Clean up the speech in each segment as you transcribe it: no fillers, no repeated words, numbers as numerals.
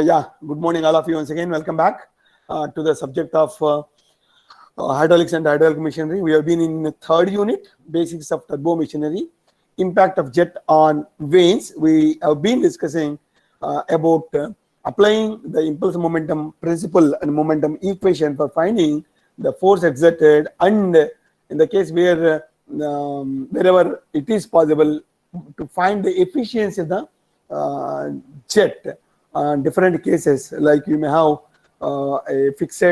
Yeah, good morning, all of you. Once again, welcome back to the subject of hydraulics and hydraulic machinery. We have been in the third unit, basics of turbo machinery, impact of jet on vanes. We have been discussing about applying the impulse momentum principle and momentum equation for finding the force exerted, and in the case where wherever it is possible to find the efficiency of the jet. Different cases, like you may have a fixed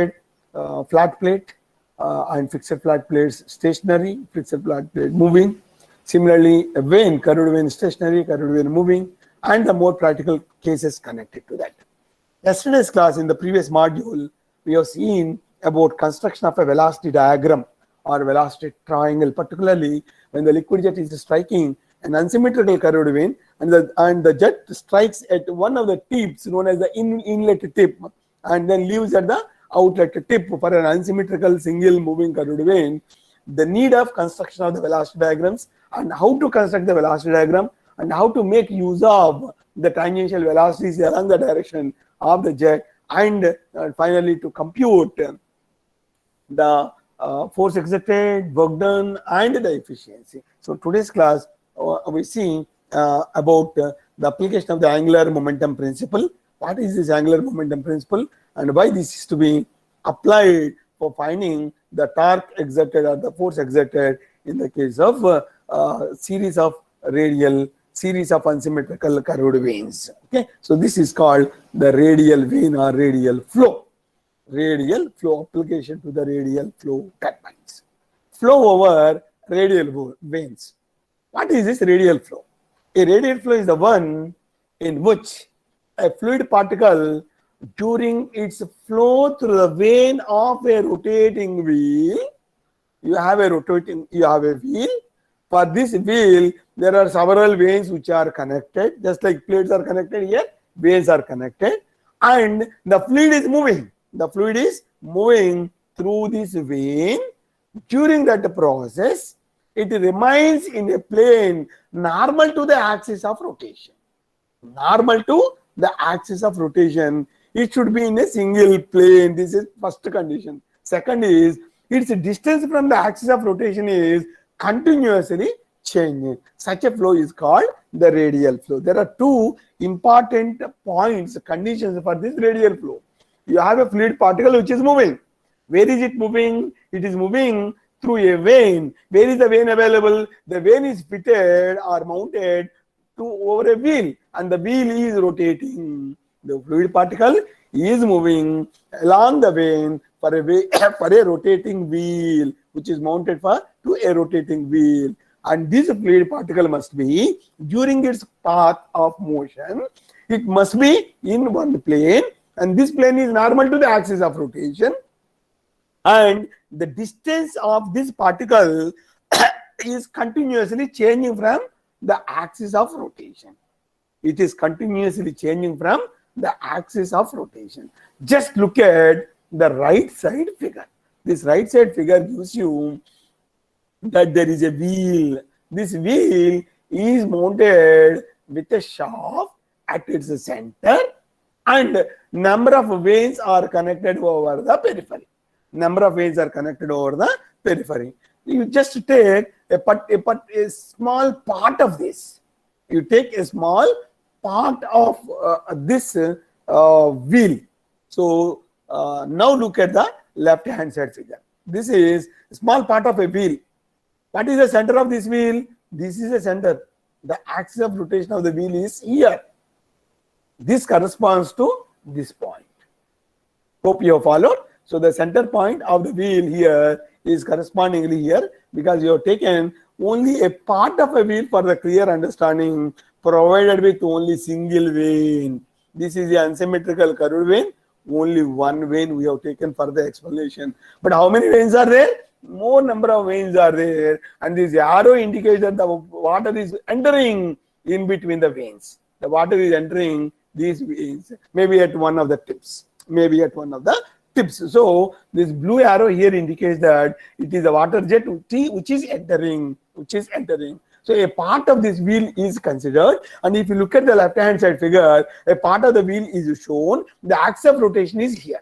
flat plate and fixed flat plates stationary, fixed flat plate moving. Similarly, a vane, curved vane stationary, curved vane moving, and the more practical cases connected to that. Yesterday's class, in the previous module, we have seen about construction of a velocity diagram or velocity triangle, particularly when the liquid jet is striking an unsymmetrical curved vane, and the jet strikes at one of the tips known as the inlet tip, and then leaves at the outlet tip for an unsymmetrical single moving curved vane. The need of construction of the velocity diagrams, and how to construct the velocity diagram, and how to make use of the tangential velocities along the direction of the jet, and finally to compute the force exerted, work done, and the efficiency. So today's class we see about the application of the angular momentum principle. What is this angular momentum principle, and why this is to be applied for finding the torque exerted or the force exerted in the case of series of radial, series of unsymmetrical curved vanes. Okay, so this is called the radial vane or radial flow. Radial flow, application to the radial flow turbines. Flow over radial vanes. What is this radial flow? A radial flow is the one in which a fluid particle, during its flow through the vane of a rotating wheel, you have a wheel. For this wheel, there are several vanes which are connected, just like plates are connected here, vanes are connected, and the fluid is moving. The fluid is moving through this vane. During that process, it remains in a plane normal to the axis of rotation. Normal to the axis of rotation. It should be in a single plane. This is first condition. Second is, its distance from the axis of rotation is continuously changing. Such a flow is called the radial flow. There are two important points, conditions for this radial flow. You have a fluid particle which is moving. Where is it moving? It is moving through a vane. Where is the vane available? The vane is fitted or mounted over a wheel, and the wheel is rotating. The fluid particle is moving along the vane for a rotating wheel, which is mounted to a rotating wheel. And this fluid particle must be, during its path of motion, it must be in one plane, and this plane is normal to the axis of rotation, and the distance of this particle is continuously changing from the axis of rotation. It is continuously changing from the axis of rotation. Just look at the right side figure. This right side figure gives you that there is a wheel. This wheel is mounted with a shaft at its center, and number of vanes are connected over the periphery. Number of vanes are connected over the periphery. You just take a small part of this. You take a small part of this wheel. So now look at the left hand side figure. This is a small part of a wheel. What is the center of this wheel? This is the center. The axis of rotation of the wheel is here. This corresponds to this point. Hope you have followed. So the center point of the wheel here is correspondingly here, because you have taken only a part of a wheel for the clear understanding, provided with only single vane. This is the unsymmetrical curved vane. Only one vane we have taken for the explanation. But how many vanes are there? More number of vanes are there, and this arrow indicates that the water is entering in between the vanes. The water is entering these vanes, maybe at one of the tips. So this blue arrow here indicates that it is a water jet which is entering. So a part of this wheel is considered, and if you look at the left hand side figure, a part of the wheel is shown. The axis of rotation is here.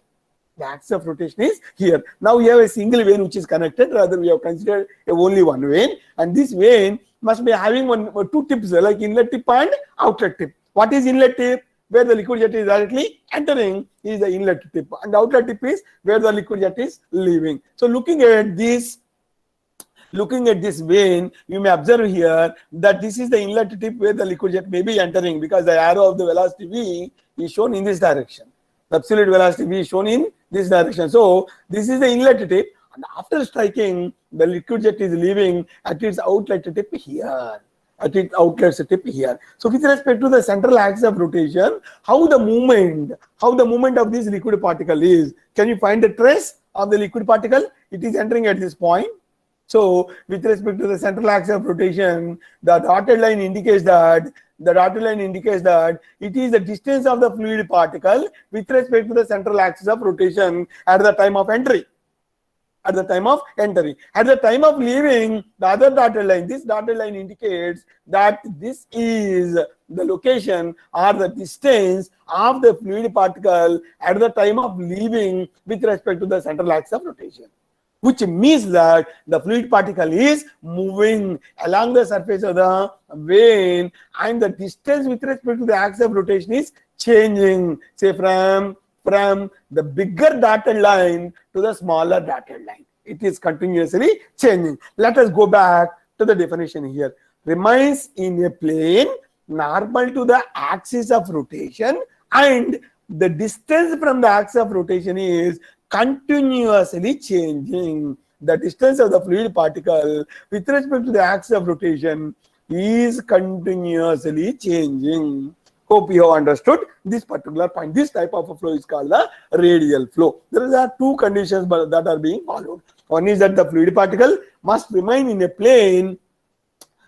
The axis of rotation is here. Now we have a single vein which is connected, rather we have considered only one vein, and this vein must be having one or two tips like inlet tip and outlet tip. What is inlet tip? Where the liquid jet is directly entering is the inlet tip, and the outlet tip is where the liquid jet is leaving. So looking at this vein, you may observe here that this is the inlet tip where the liquid jet may be entering, because the arrow of the velocity v is shown in this direction. The absolute velocity v is shown in this direction. So this is the inlet tip, and after striking, the liquid jet is leaving at its outlet tip here. At its outlet tip here. So with respect to the central axis of rotation, how the movement of this liquid particle is, can you find the trace of the liquid particle? It is entering at this point. So with respect to the central axis of rotation, the dotted line indicates that it is the distance of the fluid particle with respect to the central axis of rotation at the time of entry. At the time of leaving, the other dotted line, this dotted line indicates that this is the location or the distance of the fluid particle at the time of leaving with respect to the central axis of rotation, which means that the fluid particle is moving along the surface of the vein, and the distance with respect to the axis of rotation is changing, say from the bigger dotted line to the smaller dotted line. It is continuously changing. Let us go back to the definition here. Remains in a plane normal to the axis of rotation, and the distance from the axis of rotation is continuously changing. The distance of the fluid particle with respect to the axis of rotation is continuously changing. Hope you have understood this particular point. This type of a flow is called the radial flow. There are two conditions that are being followed. One is that the fluid particle must remain in a plane.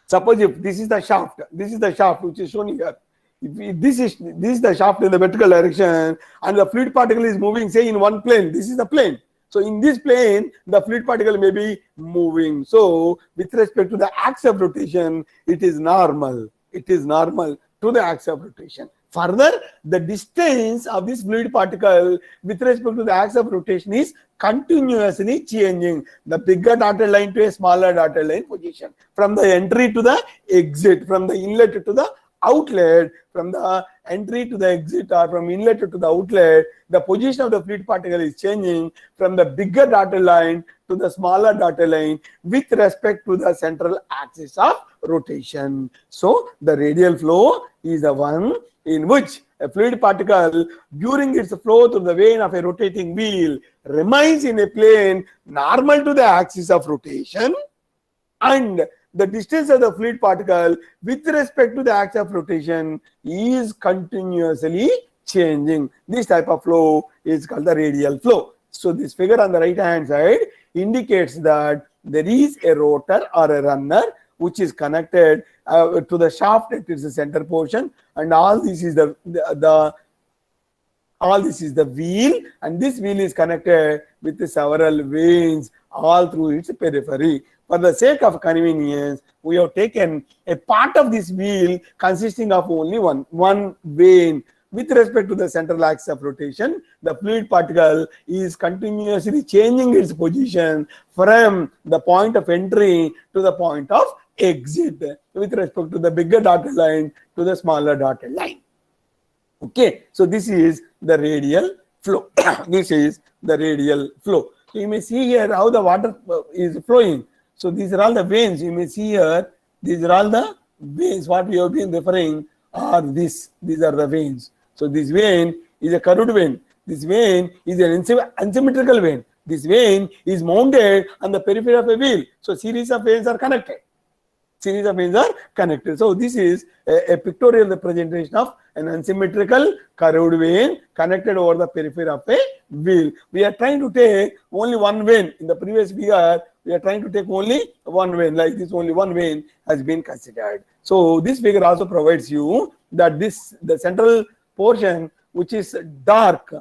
Suppose if this is the shaft which is shown here. If this is the shaft in the vertical direction, and the fluid particle is moving, say in one plane, this is the plane. So in this plane, the fluid particle may be moving. So with respect to the axis of rotation, it is normal. It is normal to the axis of rotation. Further, the distance of this fluid particle with respect to the axis of rotation is continuously changing. The bigger dotted line to a smaller dotted line position. From the entry to the exit, from the inlet to the outlet, from the entry to the exit or from inlet to the outlet, the position of the fluid particle is changing from the bigger dotted line to the smaller dotted line with respect to the central axis of rotation. So the radial flow is the one in which a fluid particle during its flow through the vein of a rotating wheel remains in a plane normal to the axis of rotation, and the distance of the fluid particle with respect to the axis of rotation is continuously changing. This type of flow is called the radial flow. So this figure on the right hand side indicates that there is a rotor or a runner which is connected to the shaft at its center portion, and all this is the wheel, and this wheel is connected with several veins all through its periphery. For the sake of convenience, we have taken a part of this wheel consisting of only one vein. With respect to the central axis of rotation, the fluid particle is continuously changing its position from the point of entry to the point of exit with respect to the bigger dotted line to the smaller dotted line. Okay, so this is the radial flow. This is the radial flow. So you may see here how the water is flowing. So these are all the veins. You may see here, these are all the veins. What we have been referring are these are the veins. So this vein is a curved vein. This vein is an unsymmetrical vein. This vein is mounted on the periphery of a wheel. So series of veins are connected. So this is a pictorial representation of an unsymmetrical curved vein connected over the periphery of a wheel. We are trying to take only one vein. In the previous figure, we are trying to take only one vein. Like this, only one vein has been considered. So this figure also provides you that the central portion which is dark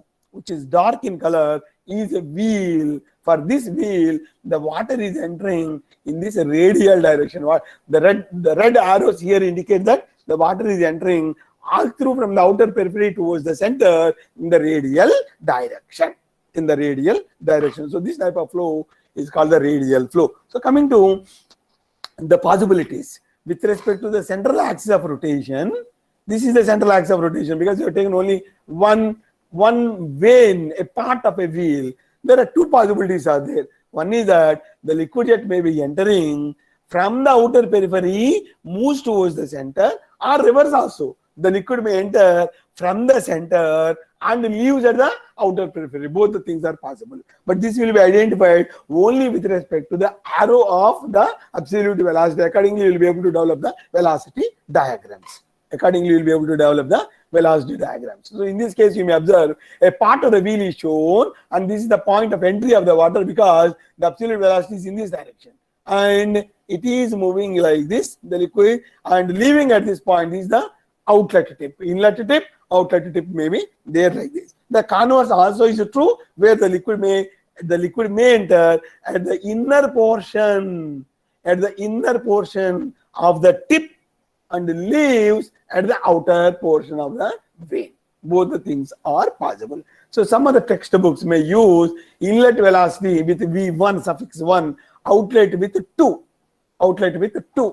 in color is a wheel. For this wheel, the water is entering in this radial direction. What the red arrows here indicate that the water is entering all through from the outer periphery towards the center in the radial direction. In the radial direction. So this type of flow is called the radial flow. So coming to the possibilities with respect to the central axis of rotation, this is the central axis of rotation because you have taken only one vein, a part of a wheel. There are two possibilities are there. One is that the liquid jet may be entering from the outer periphery, moves towards the center, or reverse also. The liquid may enter from the center and leaves at the outer periphery. Both the things are possible. But this will be identified only with respect to the arrow of the absolute velocity. Accordingly, you will be able to develop the velocity diagrams. Accordingly, you will be able to develop the velocity diagrams. So in this case, you may observe a part of the wheel is shown, and this is the point of entry of the water because the absolute velocity is in this direction. And it is moving like this, the liquid, and leaving at this point is the outlet tip. Inlet tip, outlet tip may be there like this. The converse also is true, where the liquid may enter at the inner portion, of the tip, and leaves at the outer portion of the vein. Both the things are possible. So some of the textbooks may use inlet velocity with V1 suffix 1, outlet with 2,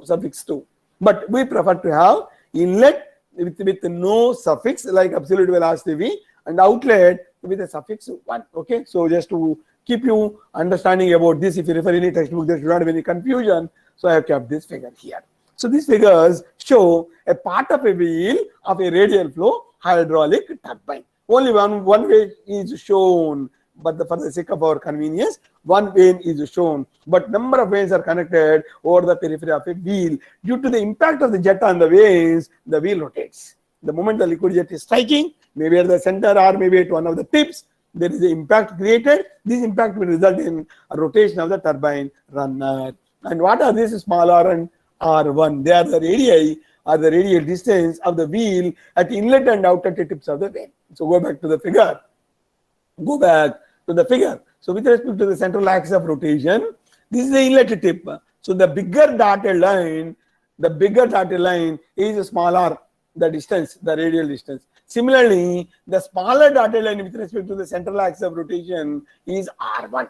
suffix 2. But we prefer to have inlet with no suffix like absolute velocity V, and outlet with a suffix 1. Okay, so just to keep you understanding about this, if you refer any textbook, there should not be any confusion. So I have kept this figure here. So these figures show a part of a wheel of a radial flow hydraulic turbine. Only one way is shown, but for the sake of our convenience, one vein is shown. But number of veins are connected over the periphery of a wheel. Due to the impact of the jet on the veins, the wheel rotates. The moment the liquid jet is striking, maybe at the center or maybe at one of the tips, there is an impact created. This impact will result in a rotation of the turbine runner. And what are these small r and R1? They are the radii or the radial distance of the wheel at inlet and outlet tips of the vein. So go back to the figure. So with respect to the central axis of rotation, this is the inlet tip. So the bigger dotted line is a small r, the distance, the radial distance. Similarly, the smaller dotted line with respect to the central axis of rotation is R1.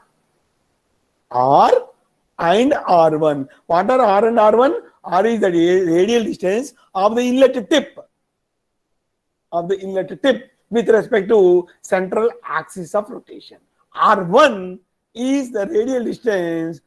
R and R1. What are R and R1? R is the radial distance of the inlet tip. With respect to central axis of rotation. R1 is the radial distance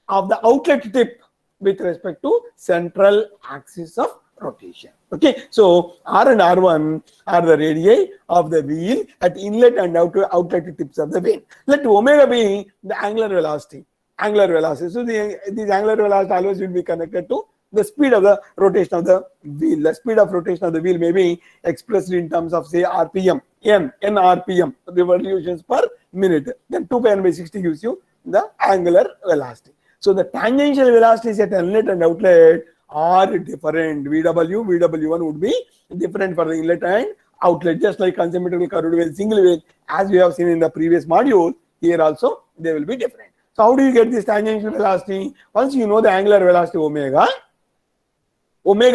of the outlet tip with respect to central axis of rotation. Okay, so R and R1 are the radii of the wheel at inlet and outlet tips of the vein. Let omega be the angular velocity. So this angular velocity always will be connected to the speed of the rotation of the wheel. The speed of rotation of the wheel may be expressed in terms of, say, RPM, n RPM, revolutions per minute. Then 2 pi n by 60 gives you the angular velocity. So the tangential velocities at inlet and outlet are different. VW1 would be different for the inlet and outlet, just like asymmetrical curved wave, single wave, as we have seen in the previous module. Here also they will be different. So how do you get this tangential velocity? Once you know the angular velocity omega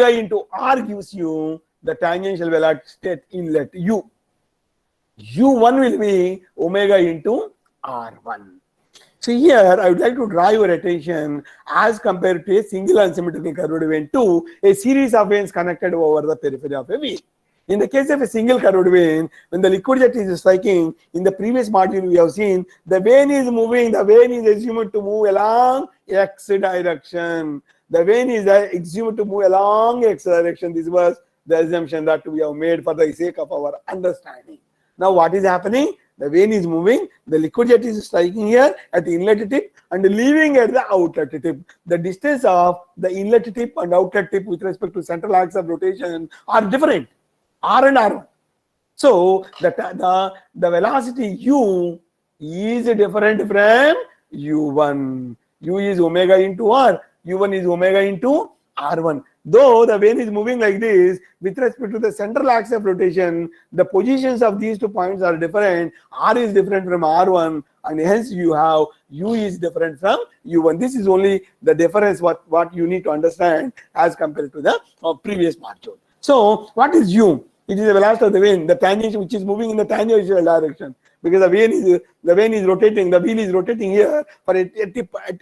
into r gives you the tangential velocity at inlet u. U1 will be omega into r1. So here I would like to draw your attention as compared to a single unsymmetrical curved vein to a series of veins connected over the periphery of a wheel. In the case of a single curved vein, when the liquid jet is striking, in the previous module we have seen the vein is moving, the vein is assumed to move along x direction. The vein is assumed to move along x direction. This was the assumption that we have made for the sake of our understanding. Now what is happening? The vein is moving, the liquid jet is striking here at the inlet tip and leaving at the outlet tip. The distance of the inlet tip and outlet tip with respect to central axis of rotation are different, r and r1. So the velocity u is different from u1. U is omega into r, u1 is omega into r1. Though the vane is moving like this, with respect to the central axis of rotation, the positions of these 2 points are different. R is different from R1, and hence you have U is different from U1. This is only the difference what you need to understand as compared to the previous module. So what is U? It is the velocity of the vane, the tangent which is moving in the tangential direction. Because the vane is rotating, the wheel is rotating here for at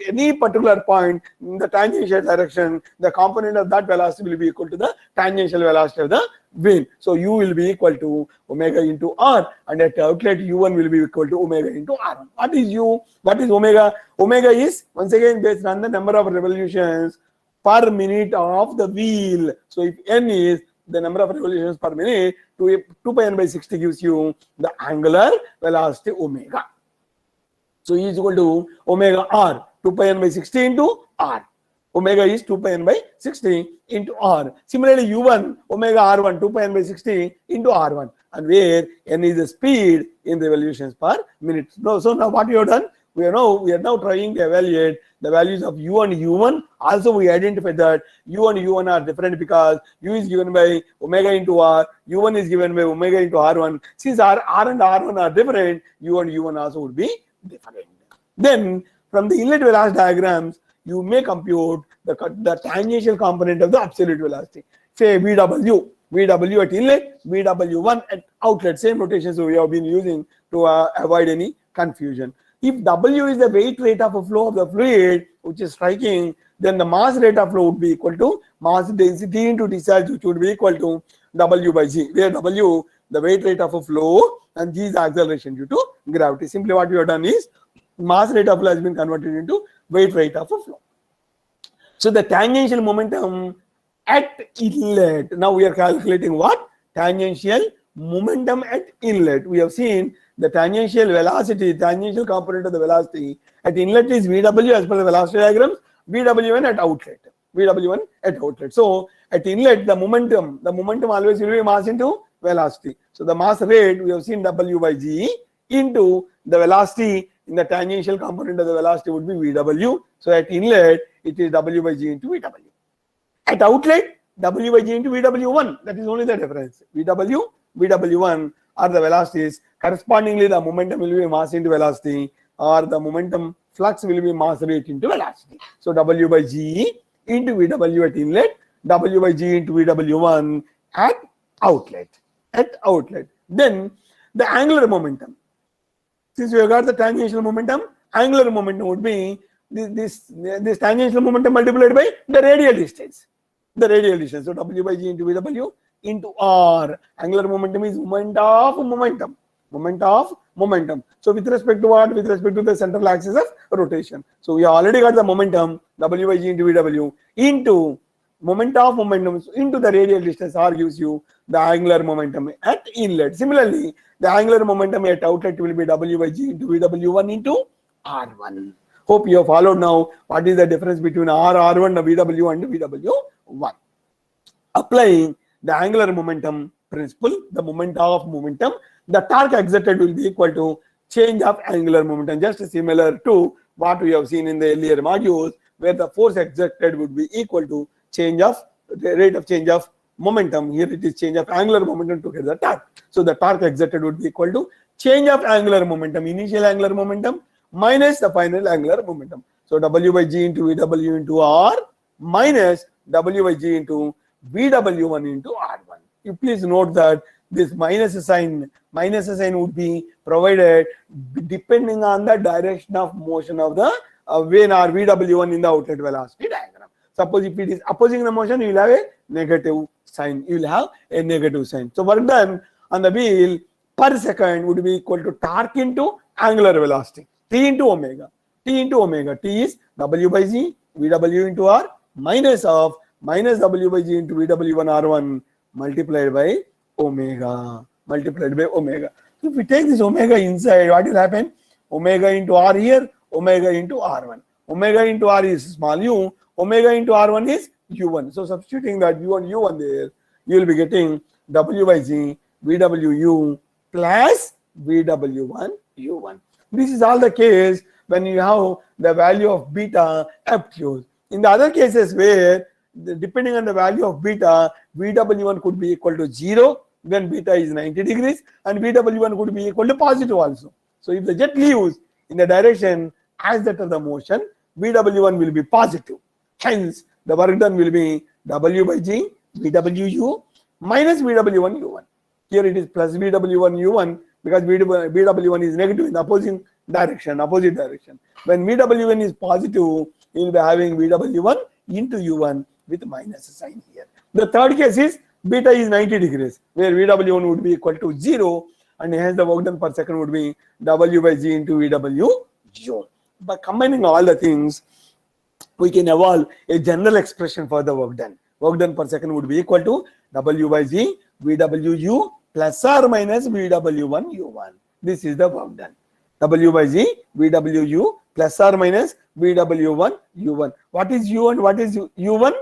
any particular point in the tangential direction, the component of that velocity will be equal to the tangential velocity of the vane. So U will be equal to omega into R, and at outlet U1 will be equal to omega into R1. What is U? What is omega? Omega is once again based on the number of revolutions per minute of the wheel. So if N is the number of revolutions per minute, 2 pi n by 60 gives you the angular velocity omega. So E is equal to omega R, 2 pi n by 60 into R. Omega is 2 pi n by 60 into R. Similarly, U1, omega R1, 2 pi n by 60 into R1. And where N is the speed in revolutions per minute. So now what we have done? We are now trying to evaluate the values of U and U1. Also, we identify that U and U1 are different because U is given by omega into R, U1 is given by omega into R1. Since R and R1 are different, U and U1 also would be different. Then, from the inlet velocity diagrams, you may compute the tangential component of the absolute velocity. Say VW at inlet, VW1 at outlet. Same notations we have been using to avoid any confusion. If W is the weight rate of a flow of the fluid, which is striking, then the mass rate of flow would be equal to mass density into discharge, which would be equal to W by G, where W, the weight rate of a flow, and G is the acceleration due to gravity. Simply what we have done is, mass rate of flow has been converted into weight rate of a flow. So the tangential momentum at inlet, now we are calculating what? Tangential momentum at inlet. We have seen the tangential velocity, tangential component of the velocity at inlet is VW as per the velocity diagrams, VW1 at outlet. VW1 at outlet. So at inlet, the momentum always will be mass into velocity. So the mass rate we have seen W by G into the velocity in the tangential component of the velocity would be VW. So at inlet, it is W by G into VW. At outlet, W by G into VW1. That is only the difference. VW, VW1 are the velocities. Correspondingly, the momentum will be mass into velocity, or the momentum flux will be mass rate into velocity. So W by G into VW at inlet, W by G into VW1 at outlet. Then the angular momentum. Since we have got the tangential momentum, angular momentum would be this tangential momentum multiplied by the radial distance. So W by G into VW into R. Angular momentum is moment of momentum. So with respect to what? With respect to the central axis of rotation. So we already got the momentum W by G into VW into moment of momentum into the radial distance R gives you the angular momentum at inlet. Similarly, the angular momentum at outlet will be W by G into VW1 into R1. Hope you have followed now what is the difference between R1, the VW and VW1. Applying the angular momentum principle, the moment of momentum, the torque exerted will be equal to change of angular momentum, just similar to what we have seen in the earlier modules, where the force exerted would be equal to the rate of change of momentum. Here it is change of angular momentum to get the torque. So the torque exerted would be equal to change of angular momentum, initial angular momentum minus the final angular momentum. So W by G into VW into R minus W by G into VW1 into R1. You please note that this minus sign would be provided depending on the direction of motion of the vane or VW1 in the outlet velocity diagram. Suppose if it is opposing the motion, you will have a negative sign. So work done on the wheel per second would be equal to torque into angular velocity, T into omega. T is W by G, VW into R minus W by G into VW1 R1 multiplied by omega. So if we take this omega inside, what will happen? Omega into R here, omega into R1. Omega into R is small u, omega into R1 is U1. So substituting that U1 there, you will be getting W by G, VWU plus VW1 U1. This is all the case when you have the value of beta obtuse. In the other cases where depending on the value of beta, VW1 could be equal to 0 when beta is 90 degrees, and VW1 could be equal to positive also. So if the jet leaves in the direction as that of the motion, VW1 will be positive. Hence, the work done will be W by G, VWU minus VW1 U1. Here it is plus VW1 U1 because VW1 is negative in the opposite direction. When VW1 is positive, you will be having VW1 into U1 with minus sign here. The third case is beta is 90 degrees, where VW1 would be equal to 0, and hence the work done per second would be W by G into VWU. By combining all the things, we can evolve a general expression for the work done. Work done per second would be equal to W by G VWU plus or minus VW1 U1. This is the work done. W by G VWU plus or minus VW1 U1. What is U and what is U1?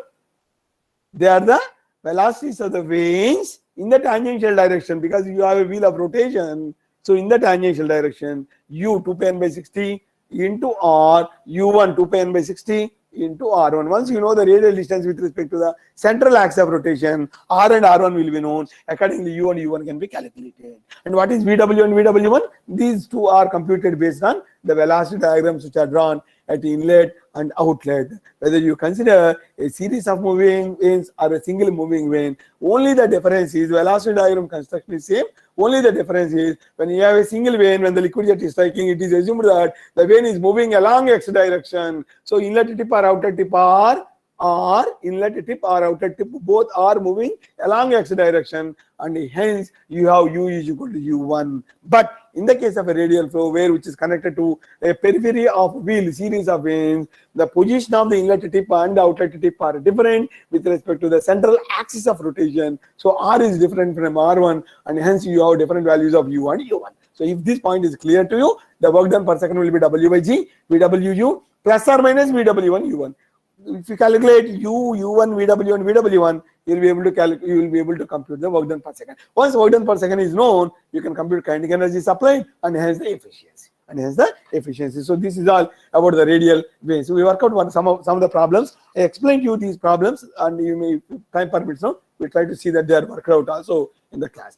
They are the velocities of the vanes in the tangential direction, because you have a wheel of rotation. So in the tangential direction, U 2 pi n by 60 into R, U1 2 pi n by 60 into R1. Once you know the radial distance with respect to the central axis of rotation, R and R1 will be known. Accordingly, U and U1 can be calculated. And what is VW and VW1? These two are computed based on the velocity diagrams which are drawn at inlet and outlet. Whether you consider a series of moving vanes or a single moving vane, only the difference is velocity diagram construction is same. Only the difference is when you have a single vane, when the liquid jet is striking, it is assumed that the vane is moving along x direction. So inlet tip or outer tip are inlet tip or outer tip, both are moving along x direction, and hence you have U is equal to U1. But in the case of a radial flow, which is connected to a periphery of wheel series of vanes, the position of the inlet tip and the outlet tip are different with respect to the central axis of rotation. So R is different from R1, and hence you have different values of U and U1. So if this point is clear to you, the work done per second will be W by G VWU plus or minus VW1 U1. If you calculate U1, VW1, VW1, you will be able to compute the work done per second. Once work done per second is known, you can compute kinetic energy supplied and hence the efficiency. So this is all about the radial vane. So we work out some of the problems. I explained to you these problems, and you may, if time permits now, we try to see that they are worked out also in the class.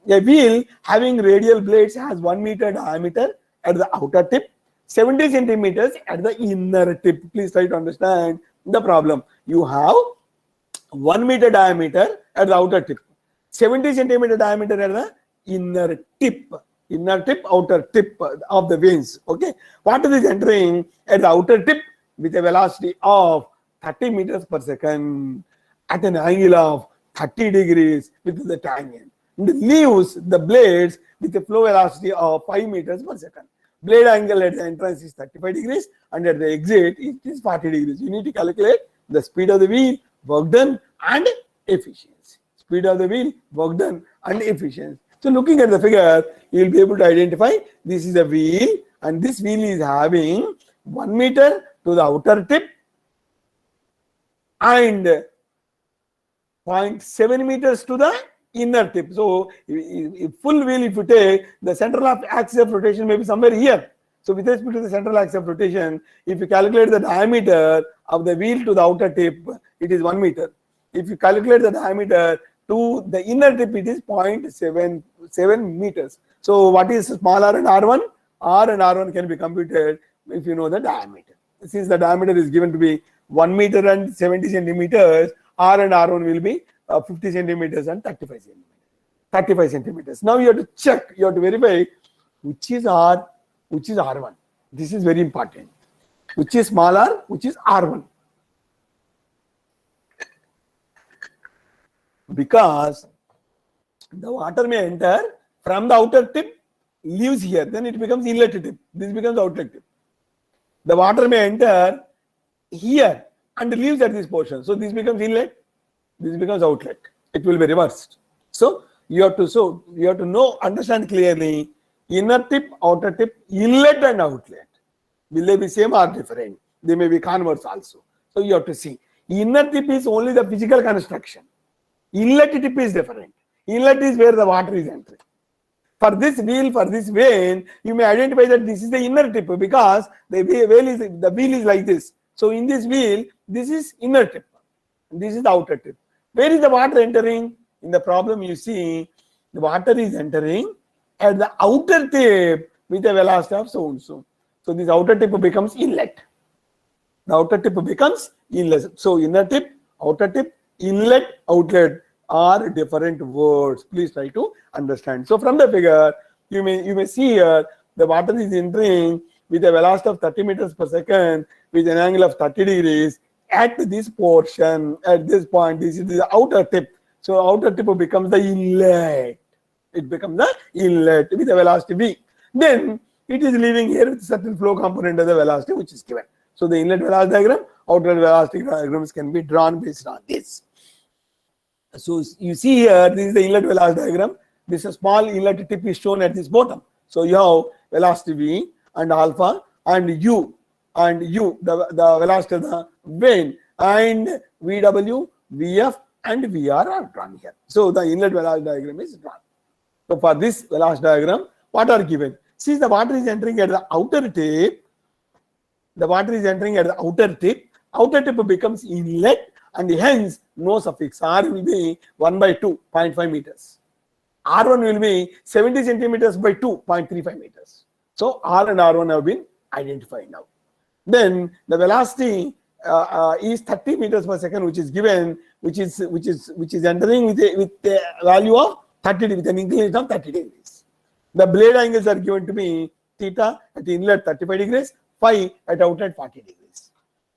A wheel having radial blades has 1 meter diameter at the outer tip, 70 centimeters at the inner tip. Please try to understand the problem. You have 1 meter diameter at the outer tip, 70 centimeter diameter at the inner tip, outer tip of the vanes. Okay, water is entering at the outer tip with a velocity of 30 meters per second at an angle of 30 degrees with the tangent. It leaves the blades with a flow velocity of 5 meters per second. Blade angle at the entrance is 35 degrees and at the exit it is 40 degrees. You need to calculate the speed of the wheel, work done and efficiency. Speed of the wheel, work done and efficiency. So looking at the figure, you will be able to identify this is a wheel, and this wheel is having 1 meter to the outer tip and 0.7 meters to the inner tip. So full wheel, if you take, the central axis of rotation may be somewhere here. So with respect to the central axis of rotation, if you calculate the diameter of the wheel to the outer tip, it is 1 meter. If you calculate the diameter to the inner tip, it is 0.77 meters. So what is small r and R1? R and R1 can be computed if you know the diameter. Since the diameter is given to be 1 meter and 70 centimeters, R and R1 will be 50 centimeters and 35 centimeters. Now you have to check, you have to verify which is R, which is R1. This is very important. Which is small r, which is R1. Because the water may enter from the outer tip, leaves here, then it becomes inlet tip. This becomes outlet tip. The water may enter here and leaves at this portion. So this becomes inlet. This becomes outlet. It will be reversed. So you have to know, understand clearly, inner tip, outer tip, inlet and outlet. Will they be same or different? They may be converse also. So you have to see. Inner tip is only the physical construction. Inlet tip is different. Inlet is where the water is entering. For this wheel, for this vane, you may identify that this is the inner tip because the wheel is like this. So in this wheel, this is inner tip. this is the outer tip. Where is the water entering? In the problem you see, the water is entering at the outer tip with a velocity of so and so. So this outer tip becomes inlet. The outer tip becomes inlet. So inner tip, outer tip, inlet, outlet are different words. Please try to understand. So from the figure, you may see here the water is entering with a velocity of 30 meters per second with an angle of 30 degrees at this portion, at this point. This is the outer tip. So outer tip becomes the inlet. It becomes the inlet with a velocity v. Then it is leaving here with certain flow component of the velocity which is given. So the inlet velocity diagram, outlet velocity diagrams can be drawn based on this. So you see here, this is the inlet velocity diagram. This small inlet tip is shown at this bottom. So you have velocity v and alpha and u, the velocity of the vane, and VW, VF and VR are drawn here. So the inlet velocity diagram is drawn. So for this velocity diagram, what are given? Since the water is entering at the outer tip, outer tip becomes inlet, and hence no suffix. R will be 1 by 2, 0.5 meters. R1 will be 70 centimeters by 2, 0.35 meters. So R and R1 have been identified now. Then the velocity is 30 meters per second, which is given, which is entering with a value of 30 with an inclination of 30 degrees. The blade angles are given to be theta at the inlet 35 degrees, phi at outlet 40 degrees.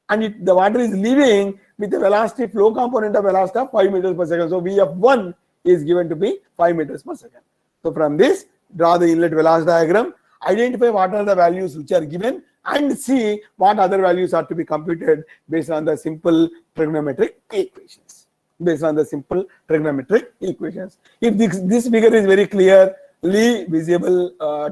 And the water is leaving with the velocity flow component of velocity of 5 meters per second. So VF1 is given to be 5 meters per second. So from this, draw the inlet velocity diagram, identify what are the values which are given, and see what other values are to be computed based on the simple trigonometric equations. If this figure is very clearly visible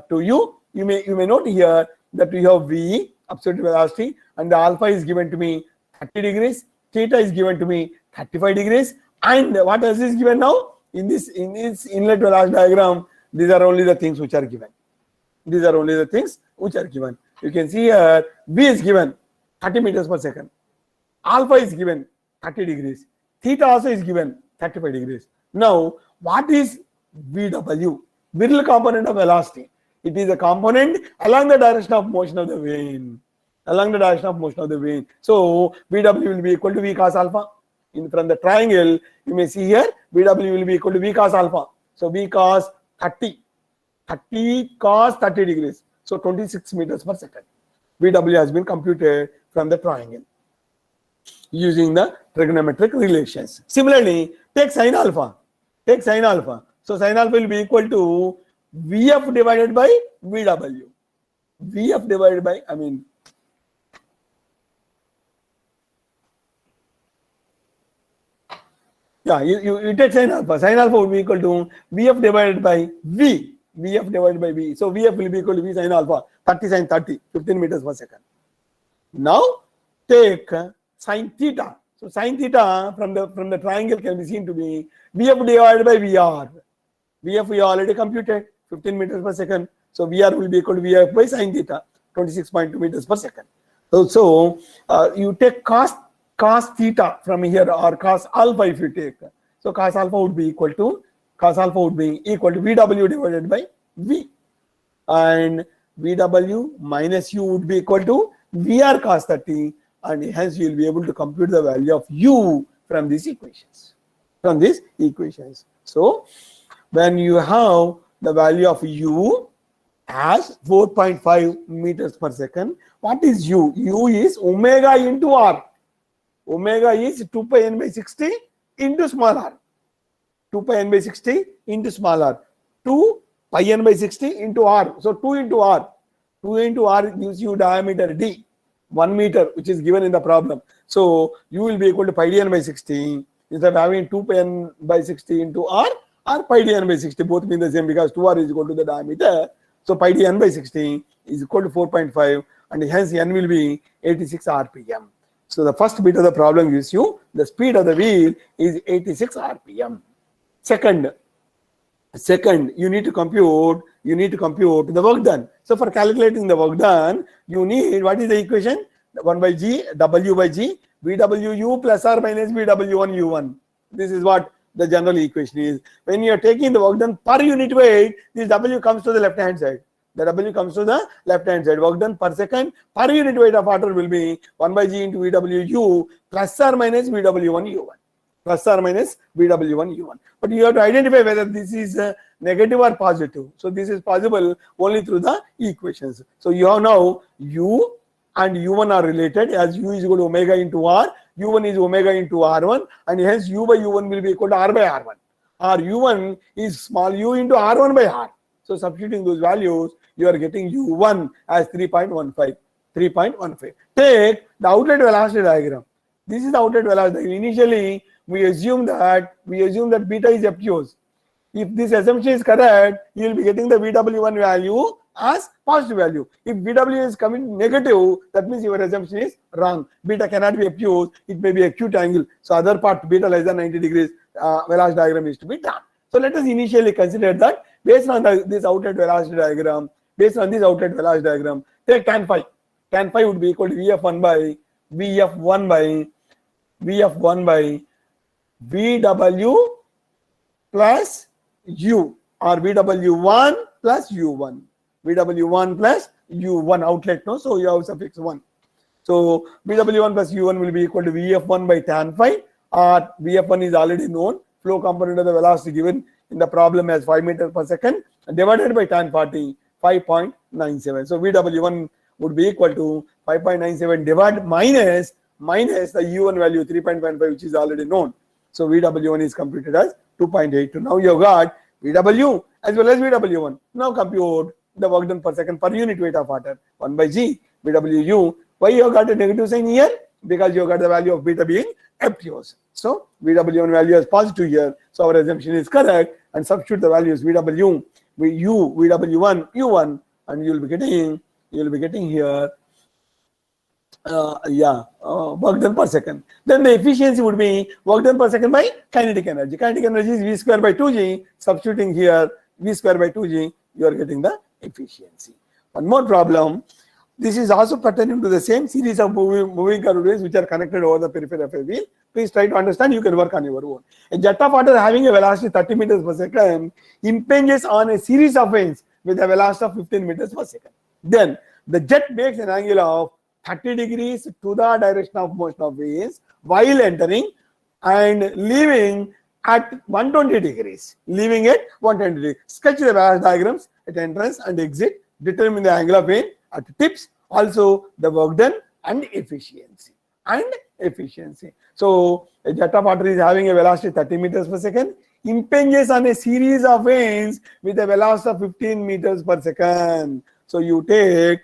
to you, you may note here that we have V, absolute velocity, and the alpha is given to me 30 degrees, theta is given to me 35 degrees, and what else is given now? In this inlet velocity diagram, these are only the things which are given. You can see here, V is given 30 meters per second. Alpha is given 30 degrees. Theta also is given 35 degrees. Now, what is VW? Viral component of velocity. It is a component along the direction of motion of the vane. So, VW will be equal to V cos alpha. From the triangle, you may see here, VW will be equal to V cos alpha. So, V cos 30 cos 30 degrees. So 26 meters per second. VW has been computed from the triangle using the trigonometric relations. Similarly, take sin alpha. So sin alpha will be equal to VF divided by VW. You take sin alpha. Sin alpha would be equal to VF divided by V. So VF will be equal to V sin alpha, 30 sin 30, 15 meters per second. Now take sin theta. So sin theta from the triangle can be seen to be VF divided by VR. VF we already computed, 15 meters per second. So VR will be equal to VF by sin theta, 26.2 meters per second. So you take cos theta from here, or cos alpha if you take. So cos alpha would be equal to VW divided by V, and VW minus U would be equal to VR cos 30, and hence you will be able to compute the value of U from these equations. So when you have the value of U as 4.5 meters per second, what is U? U is omega into R. Omega is 2 pi n by 60 into small r. 2 pi n by 60 into small r. 2 pi n by 60 into r. So 2 into r. 2 into r gives you diameter d, 1 meter, which is given in the problem. So U will be equal to pi d n by 60. Instead of having 2 pi n by 60 into r, or pi d n by 60, both mean the same because 2r is equal to the diameter. So pi d n by 60 is equal to 4.5, and hence n will be 86 rpm. So the first bit of the problem gives you the speed of the wheel is 86 rpm. Second, you need to compute the work done. So for calculating the work done, you need, what is the equation? 1 by G, W by G, VWU plus or minus VW1 U1. This is what the general equation is. When you are taking the work done per unit weight, this W comes to the left hand side. The W comes to the left hand side. Work done per second per unit weight of water will be 1 by G into VWU plus or minus VW1 U1. Plus or minus VW1 U1. But you have to identify whether this is negative or positive. So this is possible only through the equations. So you have now U and U1 are related, as U is equal to omega into R, U1 is omega into R1, and hence U by U1 will be equal to R by R1. Or U1 is small u into R1 by R. So substituting those values, you are getting U1 as 3.15. 3.15. Take the outlet velocity diagram. This is the outlet velocity diagram. Initially, we assume that beta is obtuse. If this assumption is correct, you will be getting the VW1 value as positive value. If VW is coming negative, that means your assumption is wrong. Beta cannot be obtuse, it may be acute angle. So other part, beta less than 90 degrees, velocity diagram is to be done. So let us initially consider that based on this outlet velocity diagram, take tan phi. Tan phi would be equal to VF1 by VW plus U, or VW1 plus U1. VW1 plus U1 outlet, no? So you have suffix 1. So VW1 plus U1 will be equal to VF1 by tan phi, or VF1 is already known. Flow component of the velocity given in the problem as 5 meters per second divided by tan 40, 5.97. So VW1 would be equal to 5.97 divided minus the U1 value 3.15, which is already known. So VW1 is computed as 2.82. Now you have got VW as well as VW1. Now compute the work done per second per unit weight of water. 1 by G VWU. Why you have got a negative sign here? Because you have got the value of beta being obtuse. So VW1 value is positive here. So our assumption is correct, and substitute the values VW, VW1, U1, and you will be getting here work done per second. Then the efficiency would be work done per second by kinetic energy. Kinetic energy is V square by 2G. Substituting here V square by 2G, you are getting the efficiency. One more problem. This is also pertaining to the same series of moving curved waves which are connected over the periphery of a wheel. Please try to understand. You can work on your own. A jet of water having a velocity 30 meters per second impinges on a series of vanes with a velocity of 15 meters per second. Then the jet makes an angle of 30 degrees to the direction of motion of vanes while entering and leaving at 120 degrees. Leaving at 120 degrees. Sketch the various diagrams at entrance and exit. Determine the angle of vane at the tips. Also the work done and efficiency. So a jet of water is having a velocity 30 meters per second, impinges on a series of vanes with a velocity of 15 meters per second. So you take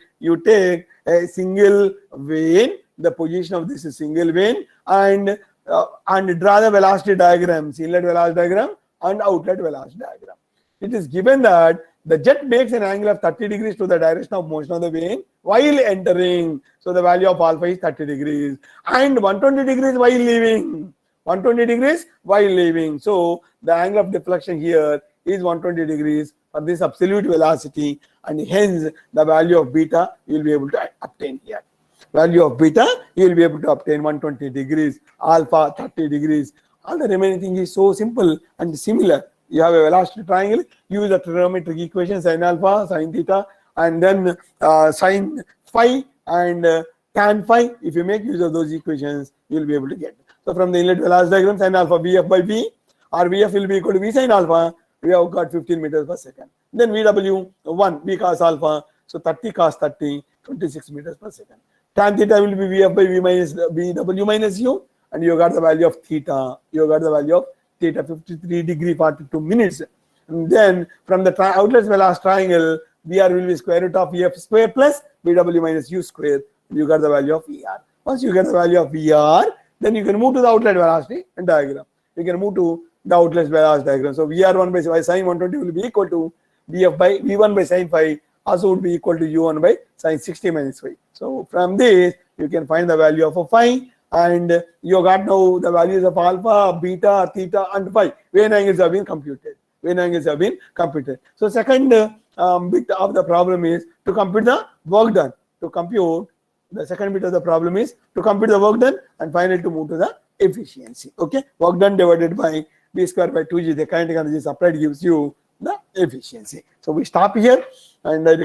a single vane, the position of this is single vane, and draw the velocity diagrams, inlet velocity diagram and outlet velocity diagram. It is given that the jet makes an angle of 30 degrees to the direction of motion of the vane while entering. So the value of alpha is 30 degrees and 120 degrees while leaving. 120 degrees while leaving. So the angle of deflection here is 120 degrees for this absolute velocity, and hence the value of beta you will be able to obtain here. Value of beta you will be able to obtain 120 degrees, alpha 30 degrees. All the remaining thing is so simple and similar. You have a velocity triangle, use the trigonometric equation sin alpha, sin theta, and then sin phi and tan phi. If you make use of those equations, you will be able to get. So from the inlet velocity diagram, sin alpha Vf by V, or Vf will be equal to V sin alpha. We have got 15 meters per second. Then VW1, V cos alpha, so 30 cos 30, 26 meters per second. Tan theta will be Vf by V minus Vw minus U, and you got the value of theta. 53 degree 42 minutes. And then from the outlet velocity triangle, Vr will be square root of Vf square plus Vw minus U square. You got the value of Vr. Once you get the value of Vr, then you can move to the outlet velocity and diagram. You can move to the outlet velocity diagram. So Vr1 by sin 120 will be equal to Vf by V1 by sin phi, also would be equal to U1 by sin 60 minus phi. So from this, you can find the value of a phi, and you got now the values of alpha, beta, theta, and phi. Vane angles have been computed. So second bit of the problem is to compute the work done. To compute The second bit of the problem is to compute the work done and finally to move to the efficiency. Okay, work done divided by B square by 2G, the kinetic energy supplied gives you the efficiency. So we stop here, and I